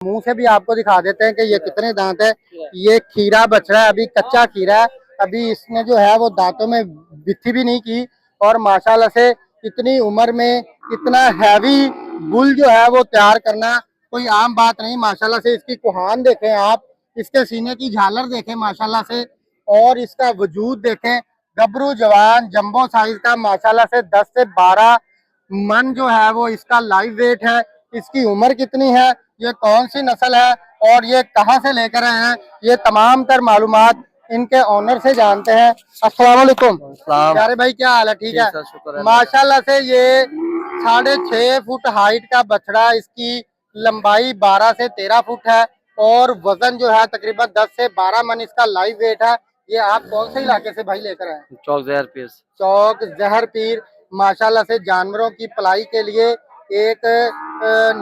मुंह से भी आपको दिखा देते हैं कि ये कितने दांत है। ये खीरा बछड़ा है, अभी कच्चा खीरा है, अभी इसने जो है वो दांतों में बिथी भी नहीं की। और माशाल्लाह से इतनी उम्र में इतना हैवी बुल जो है वो तैयार करना कोई आम बात नहीं। माशाल्लाह से इसकी कुहान देखें आप, इसके सीने की झालर देखें माशाल्लाह से, और इसका वजूद देखें। गबरू जवान जंबो साइज का माशाल्लाह से 10 से 12 मन जो है वो इसका लाइव वेट है। इसकी उम्र कितनी है, ये कौन सी नस्ल है और ये कहाँ से लेकर आए हैं, ये तमाम तर मालूमात इनके ऑनर से जानते हैं। अस्सलाम वालेकुम प्यारे भाई, क्या हाल है? ठीक है माशाल्लाह से। ये 6.5 फुट हाइट का बछड़ा, इसकी लंबाई 12 से 13 फुट है और वजन जो है तकरीबन 10 से 12 मन इसका लाइव वेट है। ये आप कौन से इलाके से भाई लेकर आए? चौक जहर पीर। चौक जहर पीर। माशाल्लाह से जानवरों की पलाई के लिए एक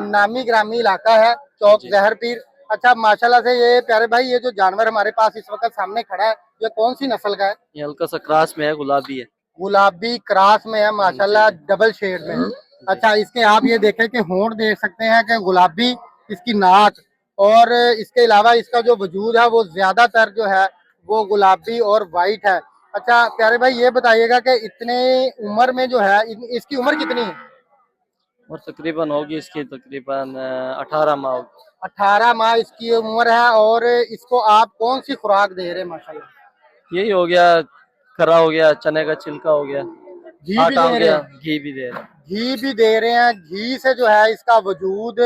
नामी ग्रामी इलाका है चौक जहर पीर। अच्छा माशाल्लाह से ये प्यारे भाई, ये जो जानवर हमारे पास इस वक्त सामने खड़ा है, ये कौन सी नस्ल का है? ये हल्का सा क्रॉस में है, गुलाबी है। गुलाबी क्रॉस में है माशाल्लाह, डबल शेड में। अच्छा, इसके आप ये देखें कि होंठ देख सकते हैं कि गुलाबी, इसकी नाक, और इसके अलावा इसका जो वजूद है वो ज्यादातर जो है वो गुलाबी और वाइट है। अच्छा प्यारे भाई, ये बताइएगा कि इतने उम्र में जो है इसकी उम्र कितनी है? और तकरीबन होगी इसकी तकरीबन 18 माह होगी। 18 माह इसकी उम्र है। और इसको आप कौन सी खुराक दे रहे हैं माशाल्लाह? यही हो गया, खरा हो गया, चने का छिलका हो गया, घी भी आटा हो दे रहे गया, हैं? घी भी दे रहे हैं। घी भी दे रहे हैं। घी से जो है इसका वजूद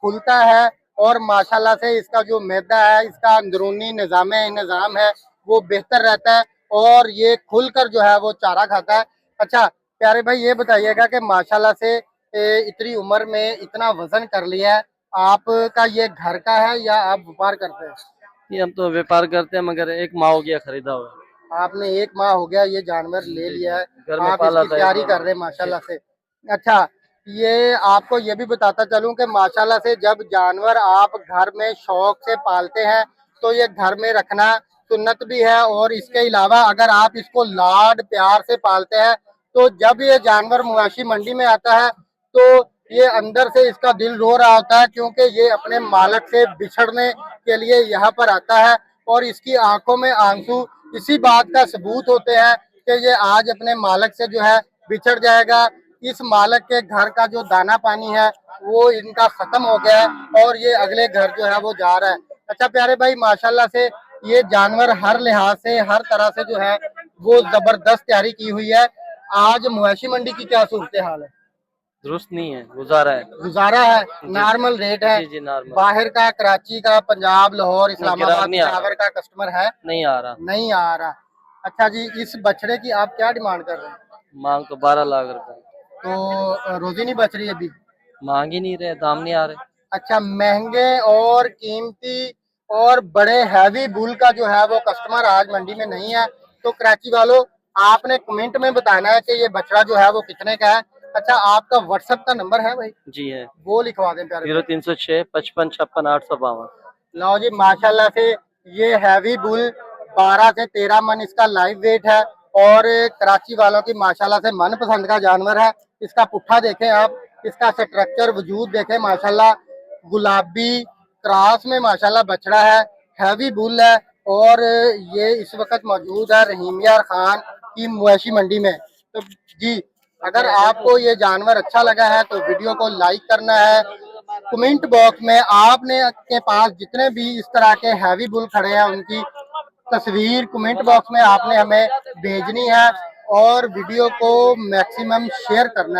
खुलता है और माशाल्लाह से इसका जो मैदा है, इसका अंदरूनी निज़ाम है वो बेहतर रहता है और ये खुलकर जो है वो चारा खाता है। अच्छा प्यारे भाई, ये बताइएगा कि माशाल्लाह से इतनी उम्र में इतना वजन कर लिया है, आपका ये घर का है या आप व्यापार करते हैं? ये हम तो व्यापार करते हैं, मगर 1 माह हो गया खरीदा हुआ। आपने 1 माह हो गया ये जानवर ले लिया है, घर में आप पाला इसकी था तैयारी कर रहे हैं माशाल्लाह से। अच्छा, ये आपको ये भी बताता चलूं कि माशाल्लाह से जब जानवर आप घर में शौक से पालते हैं तो ये घर में रखना सुन्नत भी है, और इसके अलावा अगर आप इसको लाड प्यार से पालते हैं तो जब ये जानवर मवेशी मंडी में आता है तो ये अंदर से इसका दिल रो रहा होता है, क्योंकि ये अपने मालिक से बिछड़ने के लिए यहाँ पर आता है। और इसकी आंखों में आंसू इसी बात का सबूत होते हैं कि ये आज अपने मालिक से जो है बिछड़ जाएगा। इस मालिक के घर का जो दाना पानी है वो इनका खत्म हो गया है और ये अगले घर जो है वो जा रहा है। अच्छा प्यारे भाई, माशाल्लाह से ये जानवर हर लिहाज से हर तरह से जो है वो जबरदस्त तैयारी की हुई है। आज मवेशी मंडी की क्या सूरत हाल है? दुरुस्त नहीं है, गुजारा है। गुजारा है, नॉर्मल रेट है? जी जी नॉर्मल। बाहर का, कराची का, पंजाब, लाहौर, इस्लामाबाद, पेशावर का कस्टमर है? नहीं आ रहा। नहीं आ रहा। अच्छा जी, इस बछड़े की आप क्या डिमांड कर रहे हैं? मांग तो 12 लाख रुपए। तो रोजी नहीं बच रही अभी? मांग ही नहीं रहे, दाम नहीं आ रहे। अच्छा, महंगे और कीमती और बड़े हैवी बुल का जो है वो कस्टमर आज मंडी में नहीं है। तो कराची वालों, आपने कमेंट में बताना है कि ये बछड़ा जो है वो कितने का है। अच्छा, आपका व्हाट्सएप का नंबर है भाई? जी है। वो लिखवा दें प्यारे। 0306 55 56 852। लो जी, माशाल्लाह से ये हैवी बुल 12 से 13 मन इसका लाइव वेट है और कराची वालों की माशाल्लाह से मनपसंद का जानवर है। इसका पुट्ठा देखें आप, इसका स्ट्रक्चर वजूद देखें माशाल्लाह, गुलाबी क्रॉस में माशाल्लाह बछड़ा है, हैवी बुल है। और ये इस वक्त मौजूद है रहीमिया खान की मवेशी मंडी में। तो जी, अगर आपको ये जानवर अच्छा लगा है तो वीडियो को लाइक करना है। कमेंट बॉक्स में आपने के पास जितने भी इस तरह के हैवी बुल खड़े हैं उनकी तस्वीर कमेंट बॉक्स में आपने हमें भेजनी है और वीडियो को मैक्सिमम शेयर करना है।